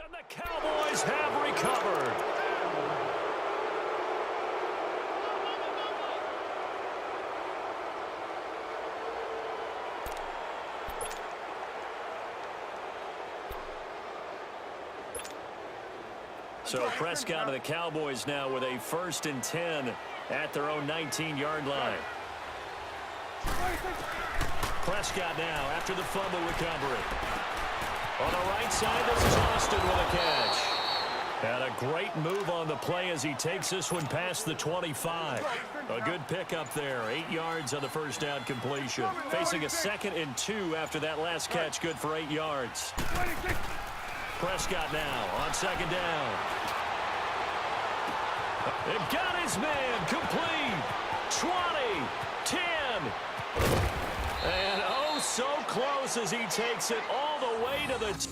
And the Cowboys have recovered. So Prescott and the Cowboys now with a 1st and 10 at their own 19-yard line. Prescott now after the fumble recovery. On the right side, this is Austin with a catch. And a great move on the play as he takes this one past the 25. A good pickup there. 8 yards on the first down completion. Facing a 2nd and 2 after that last catch. Good for 8 yards. Prescott now on 2nd down. It got his man complete. 20, 10. And oh, so close as he takes it all the way to the...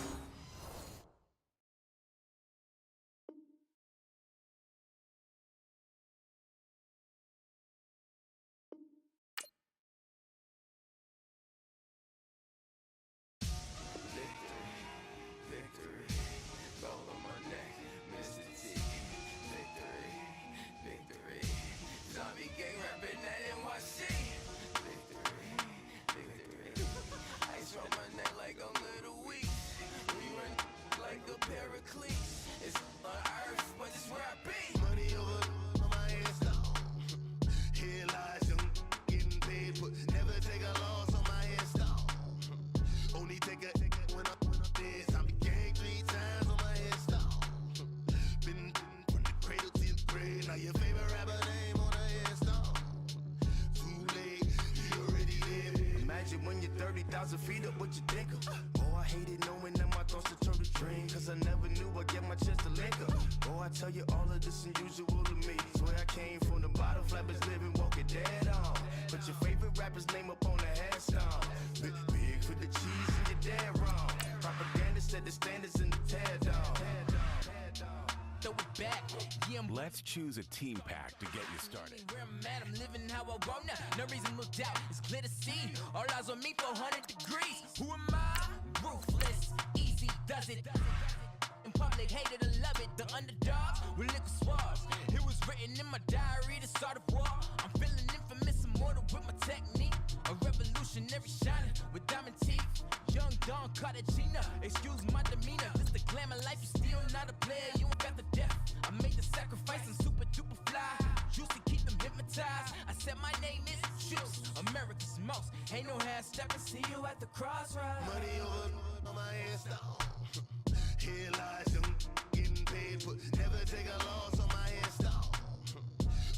When you're 30,000 feet up, what you think of? Oh, I hated knowing that my thoughts would turn to dream, cause I never knew I'd get my chance to link up. Oh, I tell you all of this unusual to me. Swear I came from the bottom, flappers living, walking dead on. Put your favorite rapper's name up on the headstone. Big for the cheese and you're dead wrong. Propaganda set the standards in the tear down. Throw it back. Yeah, let's choose a team pack to get you started. Where I'm at, I'm living how I want now. No reason to doubt, it's clear to see. All eyes on me for 100 degrees. Who am I? Ruthless, easy does it. In public, hated and love it. The underdogs with liquor swabs. It was written in my diary to start a war. I'm feeling infamous, immortal with my technique. A revolutionary shining with diamond teeth. Young Don Cartagena, excuse my demeanor. This the glamour life, you still not a player. You ain't got the depth. I made the sacrifice and super duper fly. Juicy, keep them hypnotized. I said my name is Juice, America's most. Ain't no half stepping, see you at the crossroads. Money over on my headstone. Here lies young, getting paid, but never take a loss on my headstone.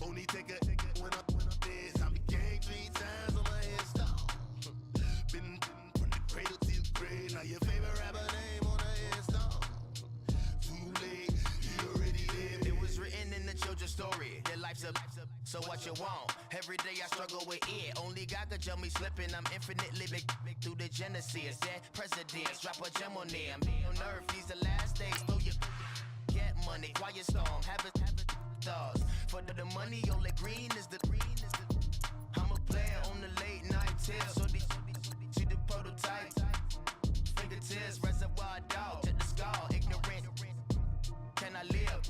Only take a when I'm dead. I be gang 3 times on my headstone. Been from the cradle to the grave. Now your favorite rapper name on the headstone. Too late, you already lived. It was written in the children's story. Their life's a so what you want? Every day I struggle with it. Only God could jump me slipping. I'm infinitely big through the genesis. Dead presidents, drop a gem on them. On earth, these the last days. Throw your get money, quiet storm, have it stars. For the money, only green is the. I'm a player on the late night till. So these see the prototypes. Fingertips, reservoir dog, check the skull. Ignorant, can I live?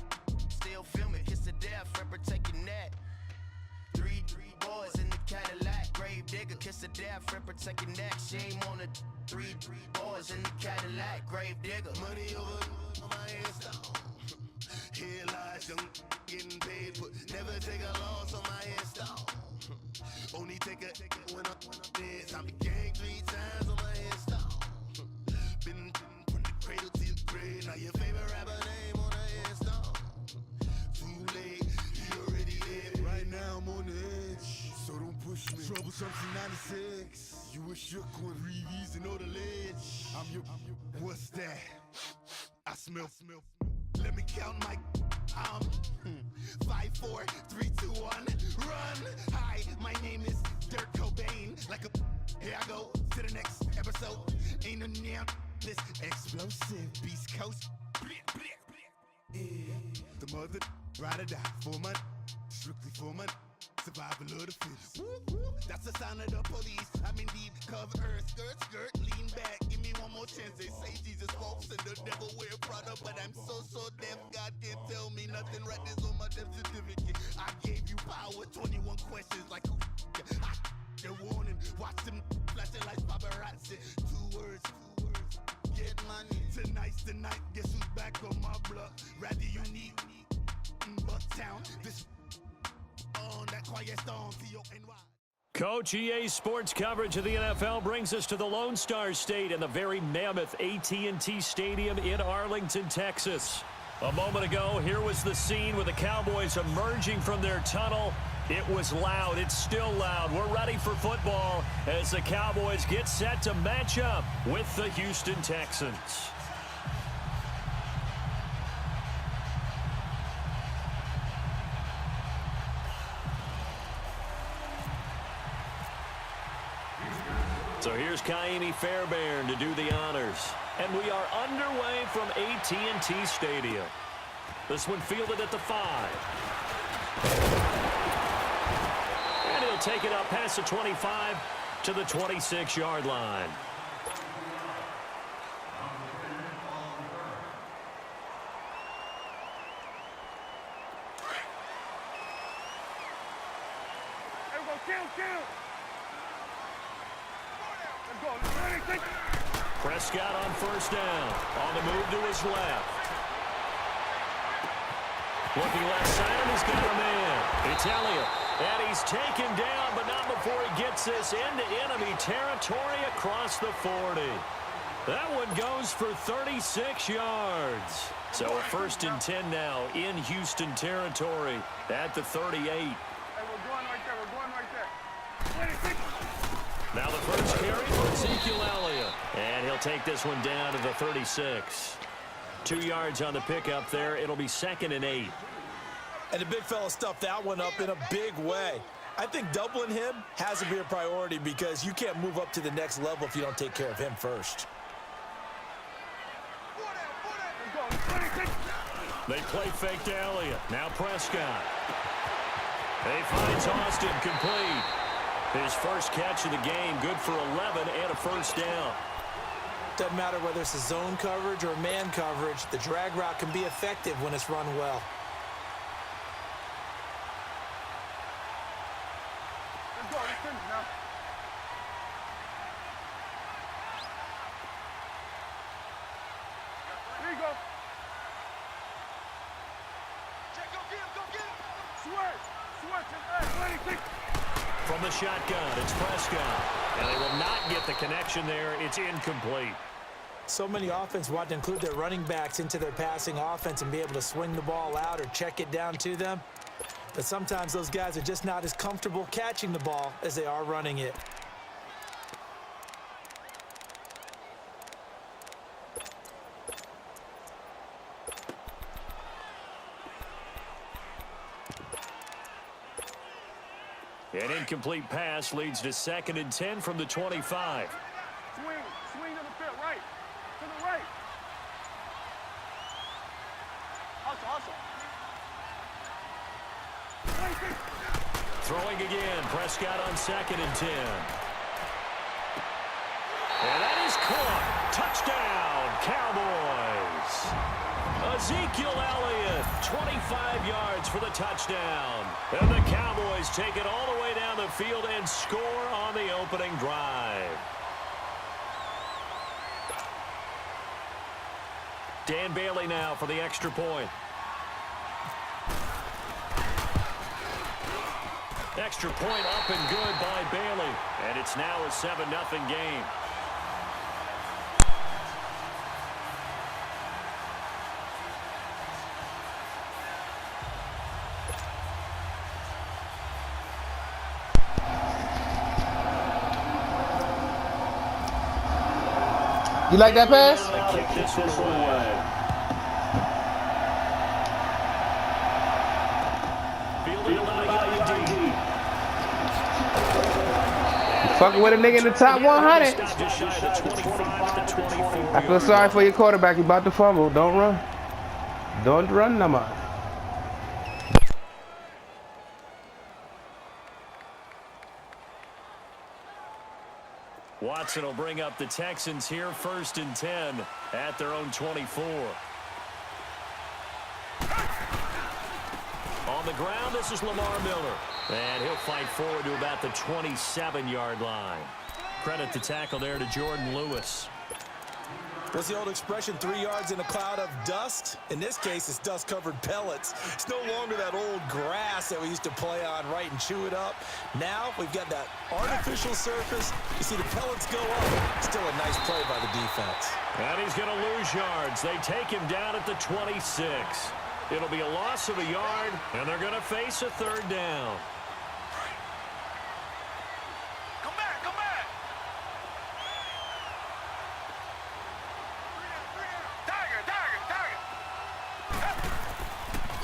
Still film it, kiss the death, forever take your neck. Three boys in the Cadillac, grave digger, kiss the death, forever take your neck. Shame on the three boys in the Cadillac, grave digger. Money over on my headstone. Here lies young, getting paid, but never take a loss on my headstone. Only take a when I'm dead. I be gang 3 times on my headstone. Been from the cradle to the grave. Now your favorite rapper name on the headstone. Too late, you already lived. Right now I'm on the edge, so don't push me. Troublesome to 96. You a shook one, Reeves and know the ledge. I'm your, what's that? I smell. Let me count my 5, 4, 3, 2, 1, run. Hi, my name is Dirk Cobain. Like a here I go to the next episode. Ain't no damn this explosive Beast Coast. Yeah. The mother ride or die for my strictly for my Survival of the fittest. That's the sign of the police. I'm in deep cover earth. Skirt, lean back. Give me one more chance. They say Jesus walks and the devil wear Prada, but I'm so deaf. God can't tell me nothing. Right there's on my death certificate. I gave you power. 21 questions like who? The warning. Watch them flashing like paparazzi. Two words. Get money. Tonight's the night. Guess who's back on my block? Rather unique. Bucktown. This on that quiet storm. T-O-N-Y. Coach, EA Sports coverage of the NFL brings us to the Lone Star State and the very mammoth AT&T Stadium in Arlington, Texas. A moment ago, here was the scene with the Cowboys emerging from their tunnel. It was loud. It's still loud. We're ready for football as the Cowboys get set to match up with the Houston Texans. So here's Kaimi Fairbairn to do the honors. And we are underway from AT&T Stadium. This one fielded at the 5. And he'll take it up past the 25 to the 26-yard line. Kill. Prescott on first down. On the move to his left. Looking left side, he's got a man. It's Elliott. And he's taken down, but not before he gets this into enemy territory across the 40. That one goes for 36 yards. So a 1st and 10 now in Houston territory at the 38. Hey, we're going right there. Now the first carry for Ezekiel Elliott. And he'll take this one down to the 36. 2 yards on the pickup there. It'll be 2nd and 8. And the big fella stuffed that one up in a big way. I think doubling him has to be a priority because you can't move up to the next level if you don't take care of him first. They play fake to Elliott. Now Prescott. He finds Austin complete. His first catch of the game, good for 11 and a first down. Doesn't matter whether it's a zone coverage or man coverage, the drag route can be effective when it's run well. Let's go. Let's finish now. Here you go. Check, go get him. Switch. From the shotgun, it's Prescott. And they will not get the connection there. It's incomplete. So many offenses want to include their running backs into their passing offense and be able to swing the ball out or check it down to them. But sometimes those guys are just not as comfortable catching the ball as they are running it. An incomplete pass leads to 2nd and 10 from the 25. Swing to the field, right. To the right. Hustle. Throwing again, Prescott on 2nd and 10. And that is caught. Touchdown, Cowboys. Ezekiel Elliott, 25 yards for the touchdown. And the Cowboys take it all the way down the field and score on the opening drive. Dan Bailey now for the extra point. Extra point up and good by Bailey. And it's now a 7-0 game. You like that pass? Kick this one away. Fielded by ID. Fucking with a nigga in the top 100. Just shy of the 25 to 24. I feel sorry for your quarterback. He about to fumble. Don't run. Don't run no more. Watson will bring up the Texans here, 1st and 10 at their own 24. On the ground, this is Lamar Miller. And he'll fight forward to about the 27-yard line. Credit the tackle there to Jordan Lewis. What's the old expression, 3 yards in a cloud of dust? In this case, it's dust-covered pellets. It's no longer that old grass that we used to play on, right, and chew it up. Now we've got that artificial surface. You see the pellets go up. Still a nice play by the defense. And he's going to lose yards. They take him down at the 26. It'll be a loss of a yard, and they're going to face a 3rd down. Come back, come back. Tiger.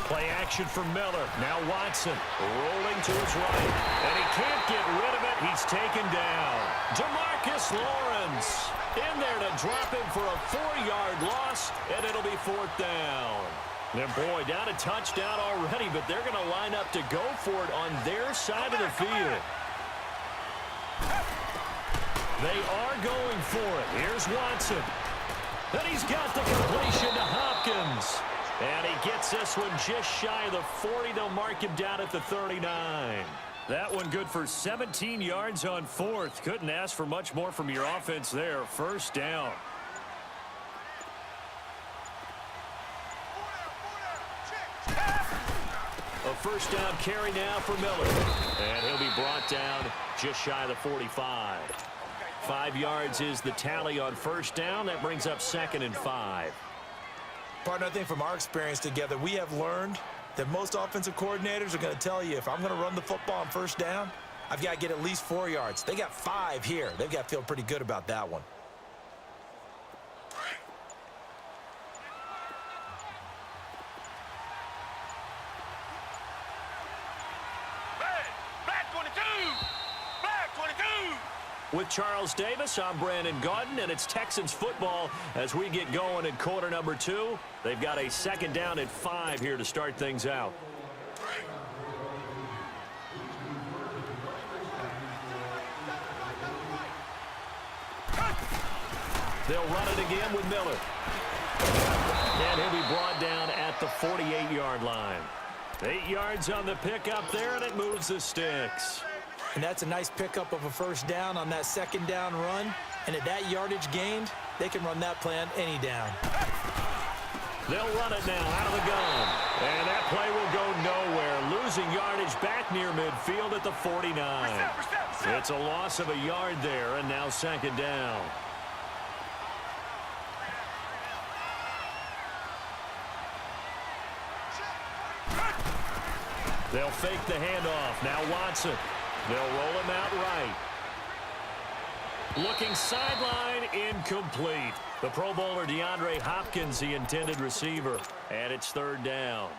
Play action for Miller. Now Watson rolling to his right. And he can't get rid of it. He's taken down. DeMarcus Lawrence in there to drop him for a 4-yard loss, and it'll be 4th down. And boy, down a touchdown already, but they're going to line up to go for it on their side of the field. They are going for it. Here's Watson. And he's got the completion to Hopkins. And he gets this one just shy of the 40. They'll mark him down at the 39. That one good for 17 yards on 4th. Couldn't ask for much more from your offense there. 1st down. A 1st down carry now for Miller. And he'll be brought down just shy of the 45. 5 yards is the tally on 1st down. That brings up 2nd and 5. Partner, I think from our experience together, we have learned that most offensive coordinators are going to tell you, if I'm going to run the football on 1st down, I've got to get at least 4 yards. They got 5 here. They've got to feel pretty good about that one. With Charles Davis, I'm Brandon Gaudin, and it's Texans football as we get going in quarter number 2. They've got a 2nd down at 5 here to start things out. They'll run it again with Miller. And he'll be brought down at the 48-yard line. 8 yards on the pickup there, and it moves the sticks. And that's a nice pickup of a 1st down on that 2nd down run. And at that yardage gained, they can run that play on any down. They'll run it now out of the gun. And that play will go nowhere. Losing yardage back near midfield at the 49. It's a loss of a yard there, and now 2nd down. They'll fake the handoff. Now Watson. They'll roll him out right. Looking sideline, incomplete. The Pro Bowler DeAndre Hopkins, the intended receiver. And it's 3rd down.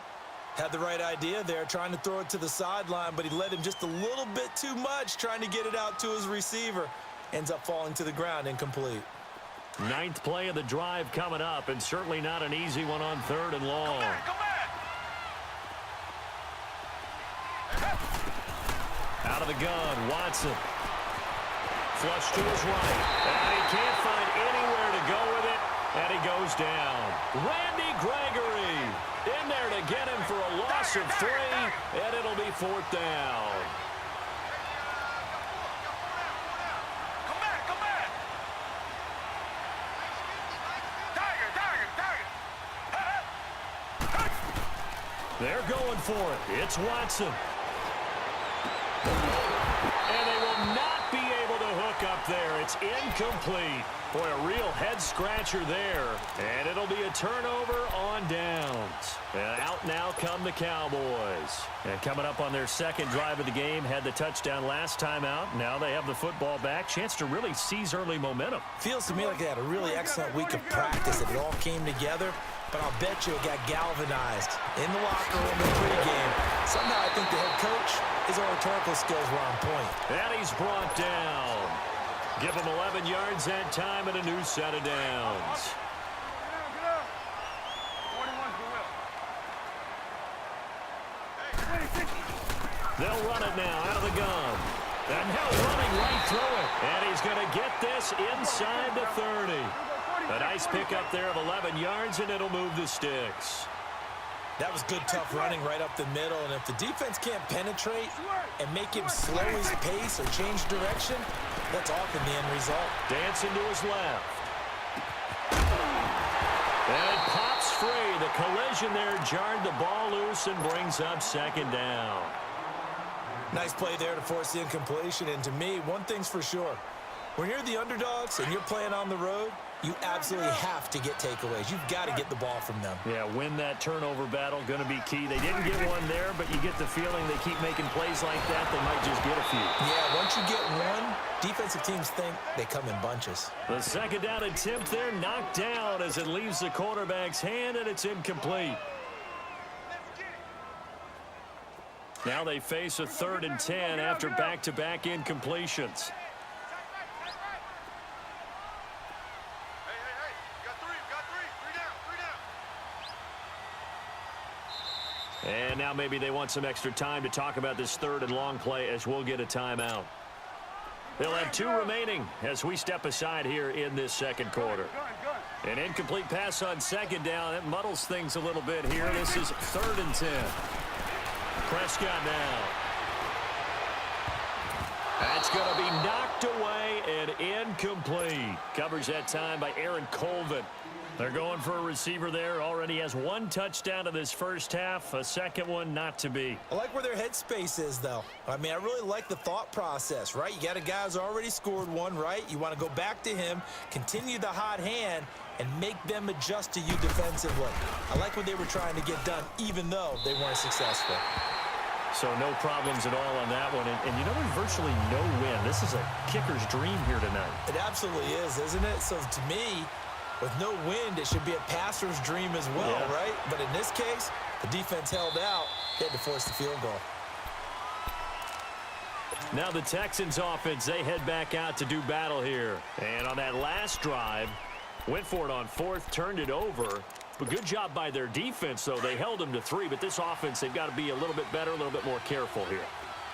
Had the right idea there, trying to throw it to the sideline, but he led him just a little bit too much, trying to get it out to his receiver. Ends up falling to the ground, incomplete. 9th play of the drive coming up, and certainly not an easy one on 3rd and long. Come back. Out of the gun, Watson. Flush to his right. And he can't find anywhere to go with it. And he goes down. Randy Gregory in there to get him for a loss of 3. And it'll be 4th down. Come back. Tiger. They're going for it. It's Watson. And they will not be able to hook up there. It's incomplete. Boy, a real head-scratcher there. And it'll be a turnover on downs. And out now come the Cowboys. And coming up on their 2nd drive of the game, had the touchdown last time out. Now they have the football back. Chance to really seize early momentum. Feels to me like they had a really excellent week of practice. It all came together. But I'll bet you it got galvanized in the locker room in pregame. Somehow I think the head coach, his rhetorical skills were on point. And he's brought down. Give him 11 yards that time and a new set of downs. Get up. 41's the whip. They'll run it now out of the gun. And he'll running right through it. And he's going to get this inside the 30. A nice pickup there of 11 yards, and it'll move the sticks. That was good, tough running right up the middle. And if the defense can't penetrate and make him slow his pace or change direction, that's often the end result. Dancing to his left. And it pops free. The collision there jarred the ball loose and brings up second down. Nice play there to force the incompletion. And to me, one thing's for sure. When you're the underdogs and you're playing on the road, you absolutely have to get takeaways. You've got to get the ball from them. Yeah, win that turnover battle, going to be key. They didn't get one there, but you get the feeling they keep making plays like that, they might just get a few. Yeah, once you get one, defensive teams think they come in bunches. The second down attempt there knocked down as it leaves the quarterback's hand, and it's incomplete. Now they face a 3rd and 10 after back-to-back incompletions. And now maybe they want some extra time to talk about this 3rd and long play as we'll get a timeout. They'll have 2 remaining as we step aside here in this second quarter. An incomplete pass on second down. It muddles things a little bit here. This is 3rd and 10. Prescott now. That's going to be knocked away and incomplete. Covers that time by Aaron Colvin. They're going for a receiver there. Already has 1 touchdown in this first half. A second one not to be. I like where their headspace is, though. I mean, I really like the thought process, right? You got a guy who's already scored 1, right? You want to go back to him, continue the hot hand, and make them adjust to you defensively. I like what they were trying to get done, even though they weren't successful. So no problems at all on that one. And you know, there's virtually no win. This is a kicker's dream here tonight. It absolutely is, isn't it? So to me, with no wind, it should be a passer's dream as well, yeah. Right? But in this case, the defense held out. They had to force the field goal. Now the Texans offense, they head back out to do battle here. And on that last drive, went for it on 4th, turned it over. But good job by their defense, though. They held them to 3, but this offense, they've got to be a little bit better, a little bit more careful here.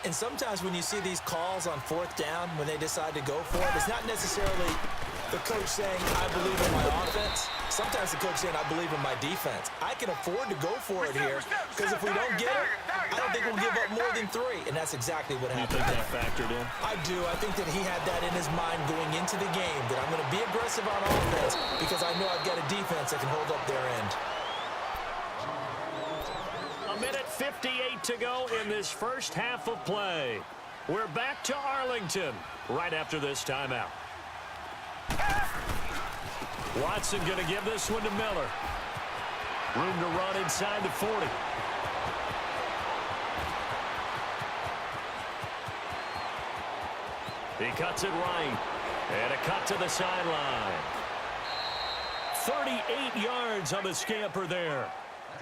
And sometimes when you see these calls on 4th down, when they decide to go for it, it's not necessarily the coach saying, I believe in my offense. Sometimes the coach saying, I believe in my defense. I can afford to go for it here because if we don't get it, I don't think we'll give up more than 3. And that's exactly what happened. You think that factored in? I do. I think that he had that in his mind going into the game, that I'm going to be aggressive on offense because I know I've got a defense that can hold up their end. A minute 58 to go in this first half of play. We're back to Arlington right after this timeout. Watson going to give this one to Miller. Room to run inside the 40. He cuts it right. And a cut to the sideline. 38 yards on the scamper there.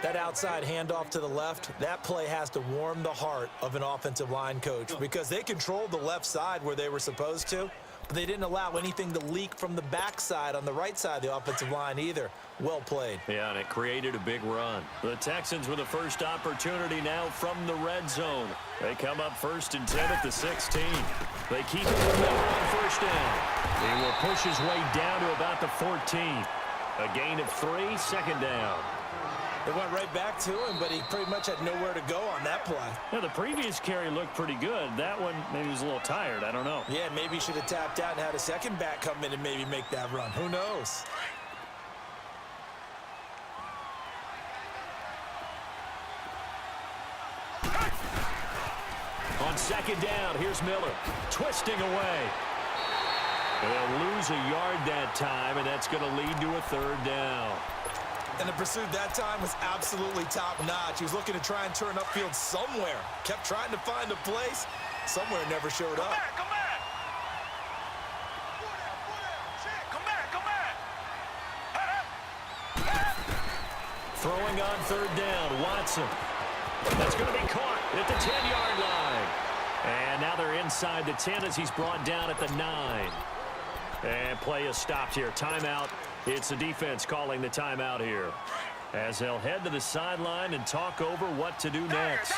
That outside handoff to the left, that play has to warm the heart of an offensive line coach because they controlled the left side where they were supposed to, but they didn't allow anything to leak from the backside on the right side of the offensive line either. Well played. Yeah, and it created a big run. The Texans with the first opportunity now from the red zone. They come up 1st and 10 at the 16. They keep it with Miller on 1st down. He will push his way down to about the 14. A gain of 3, 2nd down. They went right back to him, but he pretty much had nowhere to go on that play. Yeah, the previous carry looked pretty good. That one, maybe he was a little tired. I don't know. Yeah, maybe he should have tapped out and had a second back come in and maybe make that run. Who knows? On 2nd down, here's Miller. Twisting away. They'll lose a yard that time, and that's going to lead to a 3rd down. And the pursuit that time was absolutely top-notch. He was looking to try and turn upfield somewhere. Kept trying to find a place. Somewhere never showed up. Come back! Come back! Throwing on 3rd down, Watson. That's going to be caught at the 10-yard line. And now they're inside the 10 as he's brought down at the 9. And play is stopped here. Timeout. It's the defense calling the timeout here as they'll head to the sideline and talk over what to do next.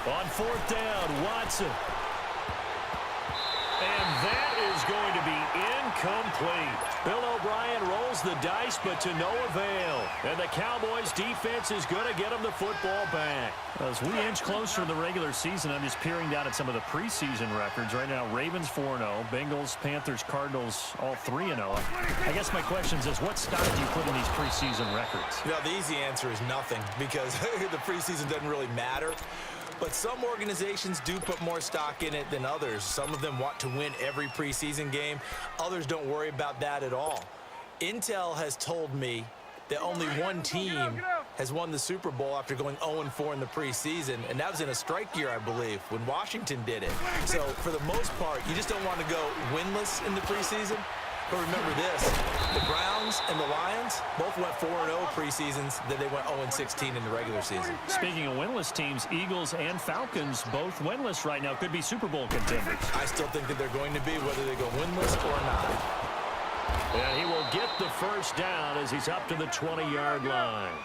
On fourth down, Watson. And that is going to be incomplete. Bill O'Brien rolls the dice, but to no avail. And the Cowboys' defense is going to get them the football back. As we inch closer to the regular season, I'm just peering down at some of the preseason records. Right now, Ravens 4-0, Bengals, Panthers, Cardinals, all 3-0. I guess my question is, what stock do you put in these preseason records? You know, the easy answer is nothing, because the preseason doesn't really matter. But some organizations do put more stock in it than others. Some of them want to win every preseason game. Others don't worry about that at all. Intel has told me that only one team has won the Super Bowl after going 0-4 in the preseason, and that was in a strike year, I believe, when Washington did it. So for the most part, you just don't want to go winless in the preseason. But remember this, the Browns and the Lions both went 4-0 preseasons, then they went 0-16 in the regular season. Speaking of winless teams, Eagles and Falcons both winless right now, could be Super Bowl contenders. I still think that they're going to be, whether they go winless or not. And he will get the first down as he's up to the 20-yard line.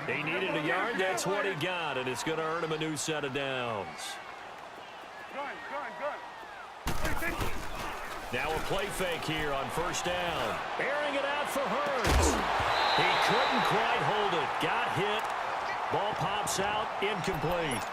He needed a yard, that's what he got, and it's going to earn him a new set of downs. Now a play fake here on first down. Airing it out for Hurts. He couldn't quite hold it. Got hit. Ball pops out. Incomplete.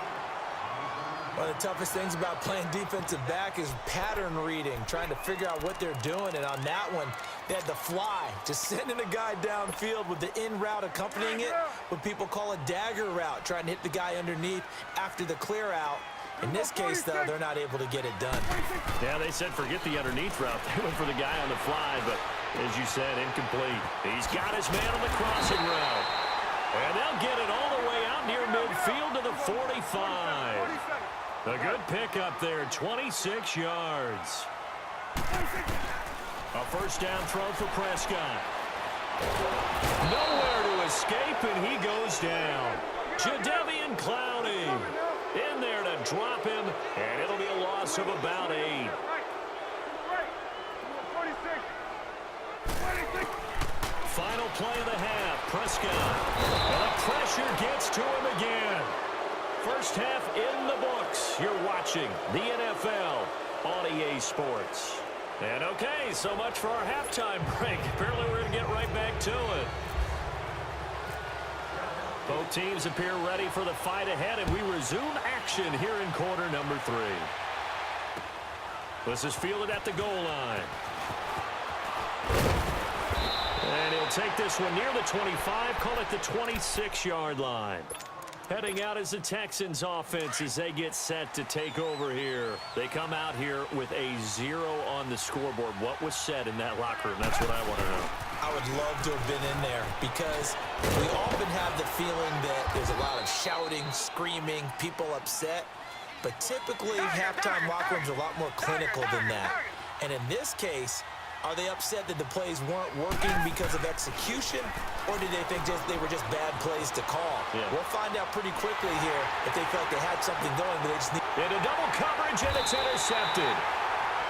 One of the toughest things about playing defensive back is pattern reading, trying to figure out what they're doing. And on that one, they had the fly, just sending a guy downfield with the in route accompanying it, what people call a dagger route, trying to hit the guy underneath after the clear out. In this case, though, they're not able to get it done. Yeah, they said forget the underneath route. They went for the guy on the fly, but as you said, incomplete. He's got his man on the crossing route. And they'll get it all the way out near midfield to the 45. A good pickup there, 26 yards. A first down throw for Prescott. Nowhere to escape, and he goes down. Jadeveon Clowney in there to drop him, and it'll be a loss of about 8. Final play of the half, Prescott. And the pressure gets to him again. First half in the books. You're watching the NFL on EA Sports. And okay, so much for our halftime break. Apparently we're going to get right back to it. Both teams appear ready for the fight ahead, and we resume action here in quarter number 3. This is fielded at the goal line. And he'll take this one near the 25, call it the 26-yard line. Heading out as the Texans offense as they get set to take over here. They come out here with a 0 on the scoreboard. What was said in that locker room? That's what I want to know. I would love to have been in there because we often have the feeling that there's a lot of shouting, screaming, people upset. But typically, halftime locker rooms are a lot more clinical than that. And in this case, are they upset that the plays weren't working because of execution, or did they think they were just bad plays to call? Yeah. We'll find out pretty quickly here if they felt they had something going, but they just need... Into double coverage, and it's intercepted.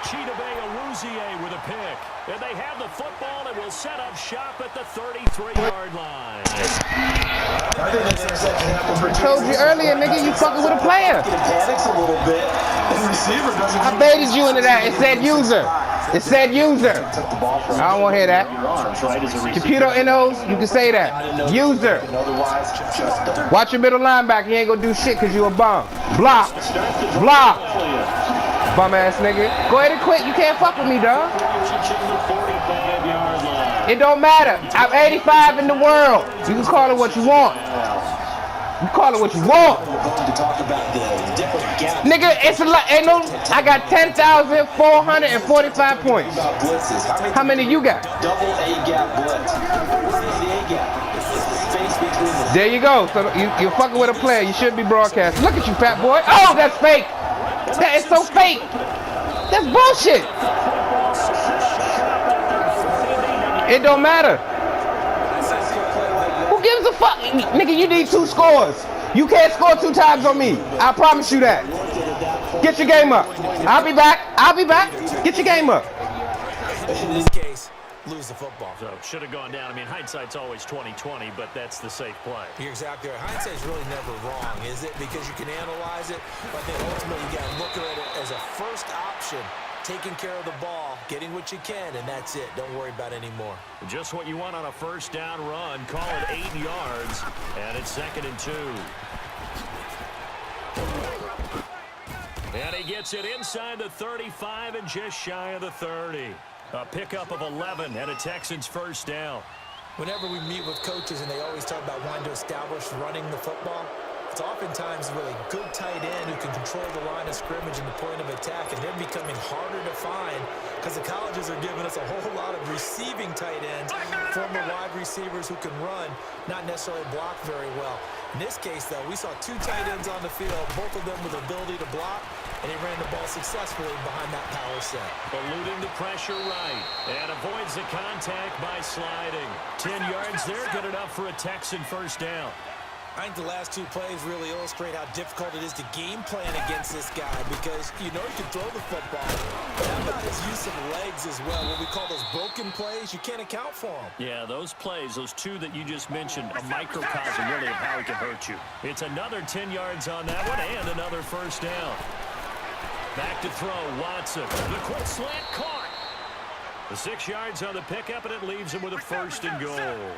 Chidobe Awuzie with a pick. And they have the football and will set up shop at the 33-yard line. I told you earlier, nigga, you fucking with a player. I baited you into that. It said user. It said user. I don't want to hear that. Computer NOs, you can say that. User. Watch your middle linebacker. He ain't going to do shit because you a bum. Block. Block. Bum ass nigga. Go ahead and quit. You can't fuck with me, dog. It don't matter. I'm 85 in the world. You can call it what you want. You call it what you want. Nigga, it's a lot. Ain't no. I got 10,445 points. How many you got? There you go. So you're fucking with a player. You should be broadcasting. Look at you, fat boy. Oh, that's fake. That is so fake. That's bullshit. It don't matter. Who gives a fuck? Nigga, you need 2 scores. You can't score 2 times on me. I promise you that. Get your game up. I'll be back. I'll be back. Get your game up. In this case, lose the football. So should have gone down. I mean, hindsight's always 20/20, but that's the safe play. You're exactly right. Hindsight's really never wrong, is it? Because you can analyze it, but then ultimately you got to look at it as a first option, taking care of the ball, getting what you can, and that's it. Don't worry about any more. Just what you want on a first down run. Call it 8 yards, and it's 2nd and 2. And he gets it inside the 35 and just shy of the 30. A pickup of 11 and a Texans first down. Whenever we meet with coaches and they always talk about wanting to establish running the football, it's oftentimes a really good tight end who can control the line of scrimmage and the point of attack, and they're becoming harder to find because the colleges are giving us a whole lot of receiving tight ends, former wide receivers who can run, not necessarily block very well. In this case, though, we saw 2 tight ends on the field, both of them with the ability to block, and he ran the ball successfully behind that power set. Eluding the pressure right, and avoids the contact by sliding. 10 yards there, good enough for a Texan first down. I think the last 2 plays really illustrate how difficult it is to game plan against this guy because you know he can throw the football. But how about his use of legs as well? What we call those broken plays, you can't account for them. Yeah, those plays, those 2 that you just mentioned, a microcosm really of how he can hurt you. It's another 10 yards on that one and another first down. Back to throw, Watson. The quick slant caught. The 6 yards on the pickup, and it leaves him with a 1st and goal.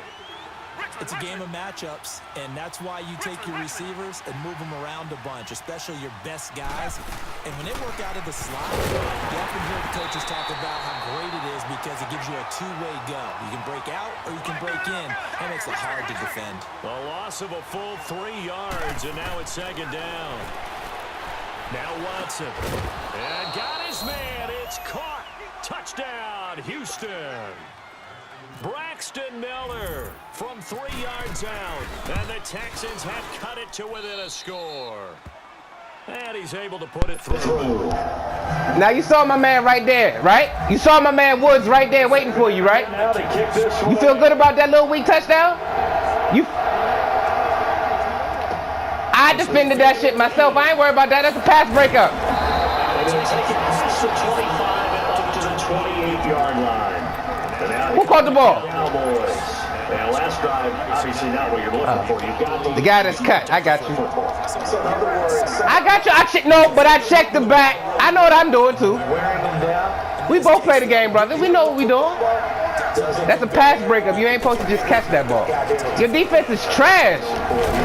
It's a game of matchups, and that's why you take your receivers and move them around a bunch, especially your best guys. And when they work out of the slot, you often hear the coaches talk about how great it is because it gives you a 2-way go. You can break out or you can break in. That makes it hard to defend. A loss of a full 3 yards, and now it's 2nd down. Now Watson. And got his man. It's caught. Touchdown, Houston. Braxton Miller from 3 yards out. And the Texans have cut it to within a score. And he's able to put it through. Now you saw my man right there, right? You saw my man Woods right there waiting for you, right? You feel good about that little weak touchdown? I defended that shit myself. I ain't worried about that. That's a pass breakup. Who caught the ball? Last drive, obviously not what you're looking for. You got the guy that's cut. I got you. I got you. No, but I checked the back. I know what I'm doing too. We both play the game, brother. We know what we're doing. That's a pass breakup. You ain't supposed to just catch that ball. Your defense is trash.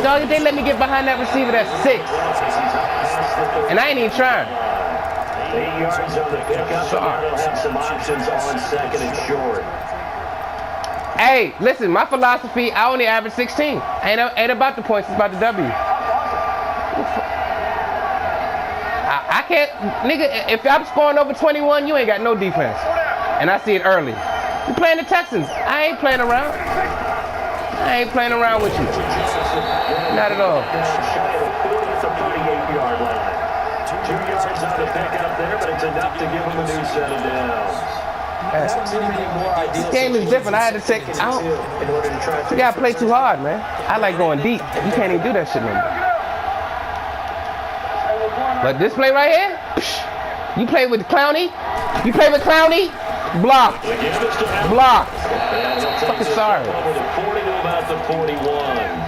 Dog, if they let me get behind that receiver, that's 6. And I ain't even trying. 8 yards on the pickup. So they'll have some options on 2nd and short. Hey, listen, my philosophy, I only average 16. Ain't about the points, it's about the W. I can't, nigga, if I'm scoring over 21, you ain't got no defense. And I see it early. You playing the Texans. I ain't playing around. I ain't playing around with you. Not at all. 38-yard line. 2 yards on the pickup there, but it's enough to give him a new set of downs. This game is different. I had to take it out. You gotta play too hard, man. I like going deep. You can't even do that shit no more. But this play right here, you play with Clowney. You play with Clowney. Blocked. Blocked. Fucking sorry. 40 to about the 41.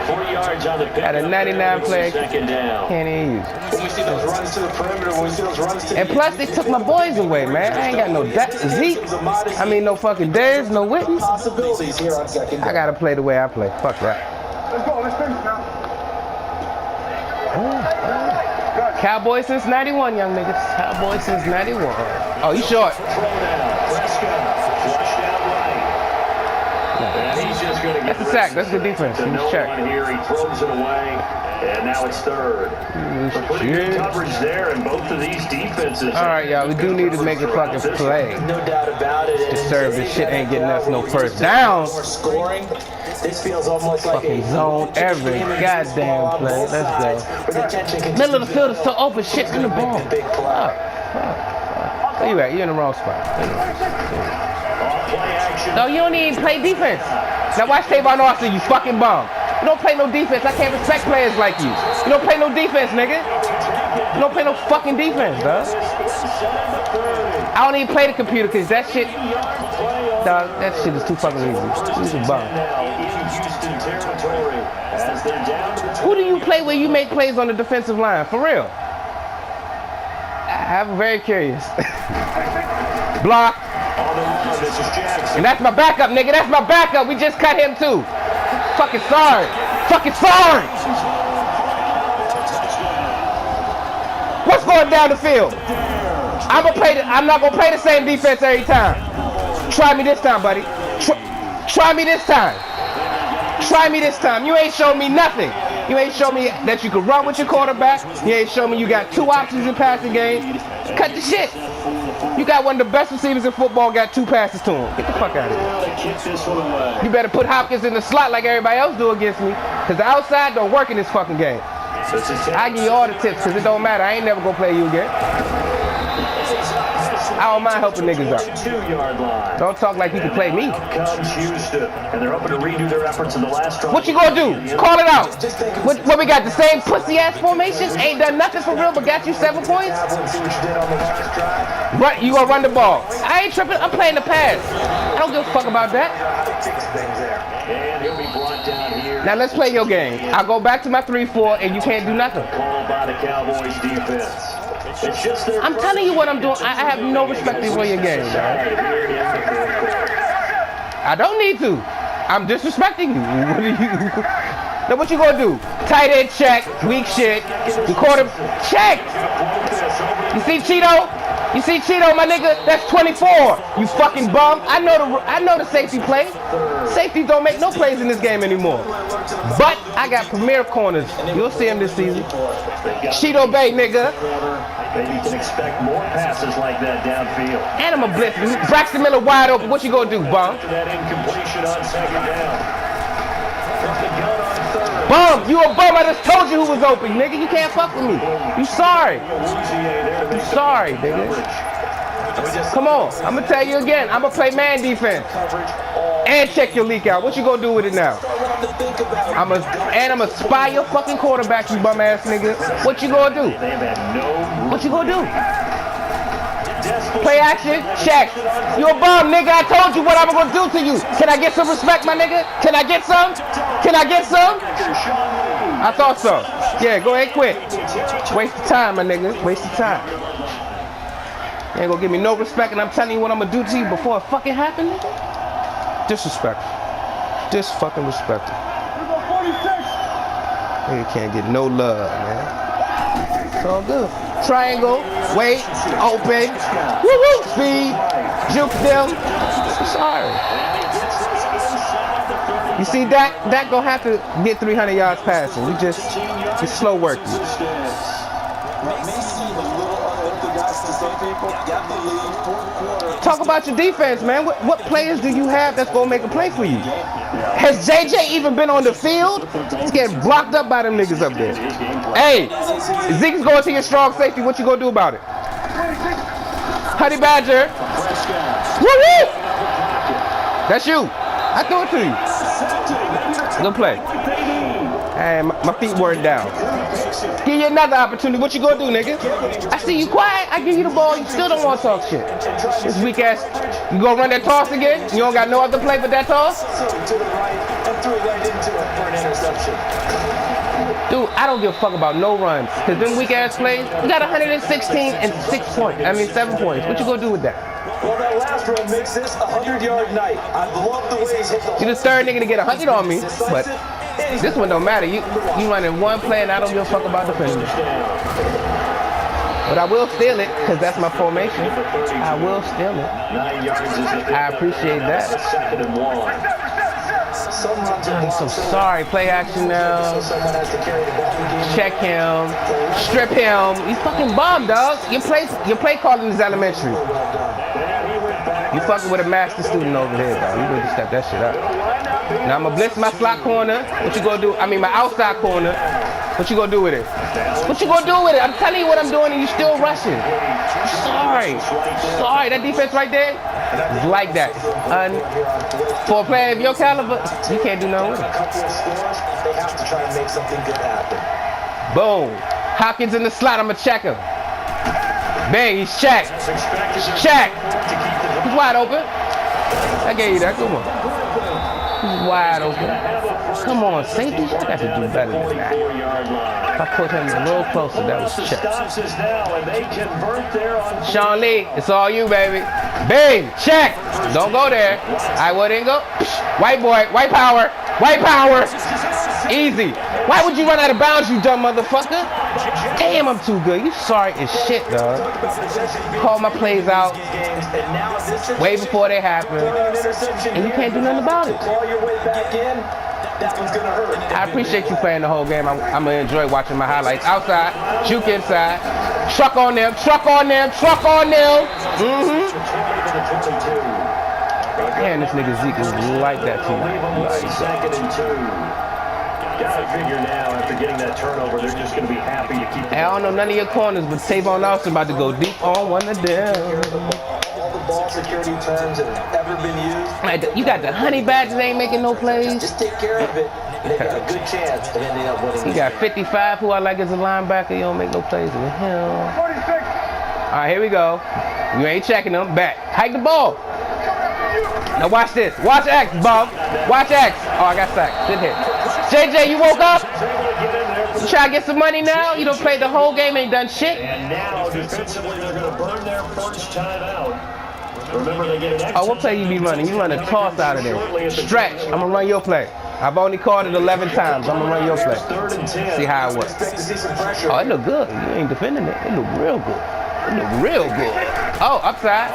40 yards on the pick. Got a 99 play. 2nd down. Can't even use it. When we see those runs to the perimeter, when we see those runs to the And plus, they took my boys away, man. I ain't got no Zeke. I mean, no fucking Dez, no Whitney. possibilities here on 2nd down. I gotta play the way I play. Fuck right. Let's go. Let's finish now. Cowboys since 91, young niggas. Cowboys since 91. Oh, you short. That's a sack. That's good defense. He's checked. Here he throws it away, and now it's 3rd. Pretty good coverage there, and both of these defenses. All right, y'all. We do need to make a fucking play. No doubt about it. To serve this shit ain't getting us no first down. More scoring. This feels almost like Fucking zone every goddamn play. Let's go. Middle of the field is so open. Shit in the ball. Fuck. Where you at? You in the wrong spot. No, you don't even play defense. Now watch Tavon Austin, you fucking bum. You don't play no defense. I can't respect players like you. You don't play no defense, nigga. You don't play no fucking defense, dog. I don't even play the computer because that shit, dog, that shit is too fucking easy. He's a bum. Who do you play where you make plays on the defensive line? For real. I'm very curious. Block. And that's my backup, nigga. That's my backup. We just cut him too. Fucking sorry. Fucking sorry. What's going down the field? I'm not gonna play the same defense every time. Try me this time, buddy. Try me this time. Try me this time. You ain't shown me nothing. You ain't shown me that you can run with your quarterback. You ain't shown me you got 2 options in passing game. Cut the shit. You got one of the best receivers in football, got 2 passes to him. Get the fuck out of here. You better put Hopkins in the slot like everybody else do against me, because the outside don't work in this fucking game. I give you all the tips, because it don't matter. I ain't never gonna play you again. I don't mind helping niggas out. 2-yard line. Don't talk like you can play me. Comes Houston, and they're hoping to redo their efforts in the last drive. What you gonna do? Call it out. What we got, the same pussy ass formation? Ain't done nothing for real but got you 7 points? Run, you gonna run the ball. I ain't tripping, I'm playing the pass. I don't give a fuck about that. And he'll be brought down here. Now let's play your game. I'll go back to my 3-4 and you can't do nothing. Called by the Cowboys defense. It's just their I'm telling you what I'm doing. I have no respect for your game, dog. I don't need to. I'm disrespecting you. What are you? Now what you gonna do? Tight end check, weak shit. The quarter check. You see Cheeto? You see Cheeto, my nigga? That's 24. You fucking bum. I know the safety play. Safeties don't make no plays in this game anymore. But I got premier corners. You'll see him this season. Cheeto Bay, nigga. Maybe you can expect more passes like that downfield. And I'm a blitz. Braxton Miller wide open. What you gonna do, bum? That incompletion on 2nd down. Bum, you a bum. I just told you who was open, nigga. You can't fuck with me. You sorry. You sorry, nigga. Come on. I'm gonna tell you again. I'm gonna play man defense. And check your leak out. What you gonna do with it now? I'm gonna spy your fucking quarterback, you bum ass nigga. What you gonna do? What you gonna do? Play action, check. You a bum, nigga. I told you what I'm gonna do to you. Can I get some respect, my nigga? Can I get some? Can I get some? I thought so. Yeah, go ahead, quit. Waste of time, my nigga. Waste of time. You ain't gonna give me no respect, and I'm telling you what I'm gonna do to you before it fucking happens, nigga. Disrespect. Just fucking respect. You can't get no love, man. It's all good. Triangle, wait, open, woo-woo, speed, juke them. Sorry. You see, that gonna have to get 300 yards passing. We just slow working. Talk about your defense, man. What players do you have that's gonna make a play for you? Has JJ even been on the field? He's getting blocked up by them niggas up there. Hey, Zeke's going to your strong safety. What you gonna do about it? Honey Badger. Woo-woo! That's you. I threw it to you. Good play. Hey, my feet weren't down. Give you another opportunity. What you gonna do, nigga? I see you quiet. I give you the ball. You still don't want to talk shit. This weak ass. You gonna run that toss again? You don't got no other play but that toss? Dude, I don't give a fuck about no runs. Cause them weak ass plays, you got 116 and 7 points. What you gonna do with that? Well, that last run makes this a 100-yard night. I love the way he's hit the You're the third nigga to get 100 on me, but this one don't matter. You running one play and I don't give a fuck about defending. But I will steal it, because that's my formation. I will steal it. I appreciate that. I'm so sorry. Play action now. Check him. Strip him. He's fucking bomb, dog. Your play calling is elementary. You fucking with a master student over here, dog. You need to step that shit up. Now I'm gonna blitz my slot corner. What you gonna do? I mean my outside corner. What you gonna do with it? What you gonna do with it? I'm telling you what I'm doing and you still rushing. Sorry. Sorry, that defense right there is like that. For a player of your caliber, you can't do nothing with it. They have to try to make something good happen. Boom. Hopkins in the slot. I'm going to check him. Bang, he's checked. Check. He's wide open. I gave you that. Come on. He's wide open. Come on, safety. I got to do better than that. If I put him a little closer, that was checked. Sean Lee, it's all you, baby. Bang, check. Don't go there. I wouldn't go. White boy, white power. White power. Easy. Why would you run out of bounds, you dumb motherfucker? Damn, I'm too good. You sorry as shit, dog. Call my plays out way before they happen, and you can't do nothing about it. I appreciate you playing the whole game. I'm gonna enjoy watching my highlights. Outside, juke inside, truck on them, truck on them, truck on them. Man, this nigga Zeke is like that too. Gotta figure now, after getting that turnover, they're just going to be happy to keep. I don't know none of your corners, but Tavon Austin about to go deep on one of them. All the ball security terms that have ever been used. You got the honey badges, ain't making no plays. Just take care of it, and they got a good chance of ending up winning. He got 55, who I like as a linebacker. You don't make no plays with him. 46. All right, here we go. You ain't checking them. Back. Hike the ball. Now watch this. Watch X, bum. Watch X. Oh, I got sacked. Good hit. JJ, you woke up? You try to get some money now? You don't play the whole game, ain't done shit. And now, defensively, they're going to burn their first time out. Remember, they get an extra. Oh, what play you be running? You run a toss out of there. Stretch. I'm going to run your play. I've only called it 11 times. I'm going to run your play. See how it works. Oh, it look good. You ain't defending it. It look real good. It look real good. Oh, upside.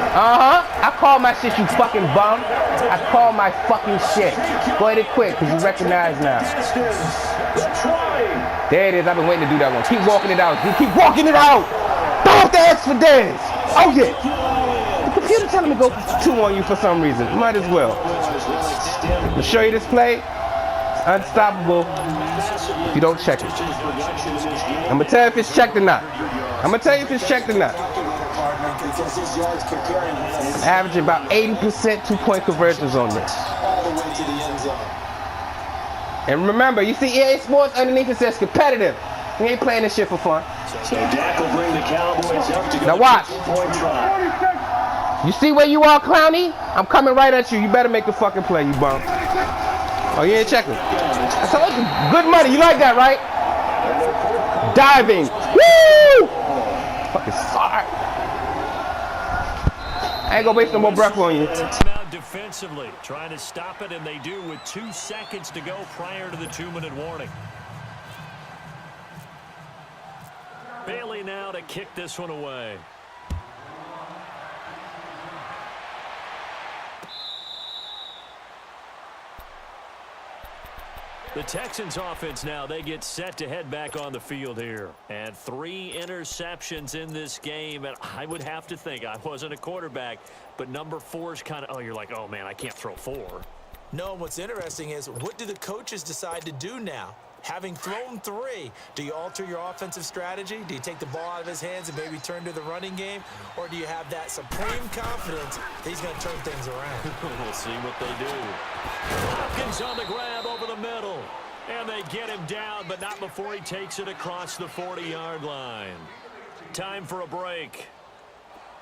I call my shit, you fucking bum. I call my fucking shit. Go ahead and quit, because you recognize now. There it is. I've been waiting to do that one. Keep walking it out. You keep walking it out. Throw up the X for Dez. Oh, yeah. The computer telling me to go 2 on you for some reason. Might as well. I'm going to show you this play. It's unstoppable if you don't check it. I'm going to tell you if it's checked or not. I'm going to tell you if it's checked or not. Averaging about 80% 2-point conversions on this. And remember, you see EA Sports underneath it says competitive. We ain't playing this shit for fun. Now watch. You see where you are, Clowney? I'm coming right at you. You better make a fucking play, you bum. Oh, you ain't checking. I told you, good money. You like that, right? Diving. Woo! Fucking sorry. I ain't gonna waste no more breath on you. Defensively, trying to stop it, and they do with 2 seconds to go prior to the 2-minute warning. Bailey now to kick this one away. The Texans offense now, they get set to head back on the field here. And 3 interceptions in this game. And I would have to think, I wasn't a quarterback, but number 4 is kind of, oh, you're like, oh, man, I can't throw 4. No, what's interesting is, what do the coaches decide to do now? Having thrown 3, do you alter your offensive strategy? Do you take the ball out of his hands and maybe turn to the running game? Or do you have that supreme confidence that he's going to turn things around? We'll see what they do. Hopkins on the grab over the middle. And they get him down, but not before he takes it across the 40-yard line. Time for a break.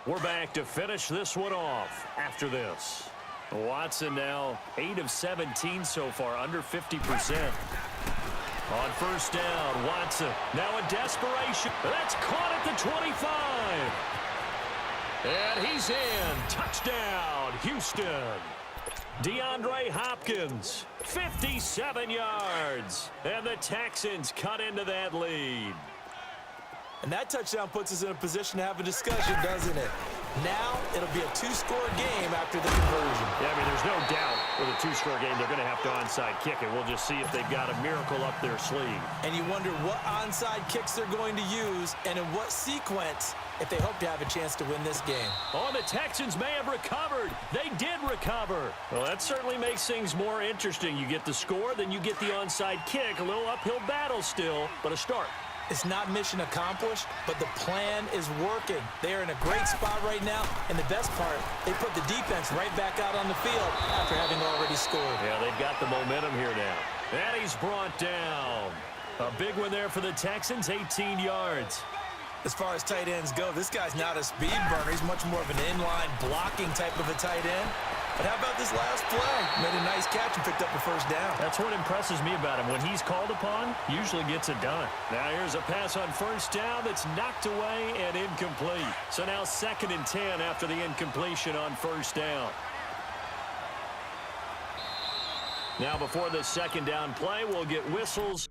We're back to finish this one off after this. Watson now 8 of 17 so far, under 50%. On first down, Watson now in desperation. That's caught at the 25. And he's in. Touchdown, Houston. DeAndre Hopkins, 57 yards. And the Texans cut into that lead. And that touchdown puts us in a position to have a discussion, doesn't it? Now, it'll be a 2-score game after the conversion. Yeah, I mean, there's no doubt with a 2-score game, they're going to have to onside kick it. We'll just see if they've got a miracle up their sleeve. And you wonder what onside kicks they're going to use and in what sequence if they hope to have a chance to win this game. Oh, the Texans may have recovered. They did recover. Well, that certainly makes things more interesting. You get the score, then you get the onside kick. A little uphill battle still, but a start. It's not mission accomplished, but the plan is working. They are in a great spot right now, and the best part, they put the defense right back out on the field after having already scored. Yeah, they've got the momentum here now. And he's brought down. A big one there for the Texans, 18 yards. As far as tight ends go, this guy's not a speed burner. He's much more of an inline blocking type of a tight end. But how about this last play? Made a nice catch and picked up a first down. That's what impresses me about him. When he's called upon, usually gets it done. Now here's a pass on first down that's knocked away and incomplete. So now 2nd and 10 after the incompletion on first down. Now before the second down play, we'll get whistles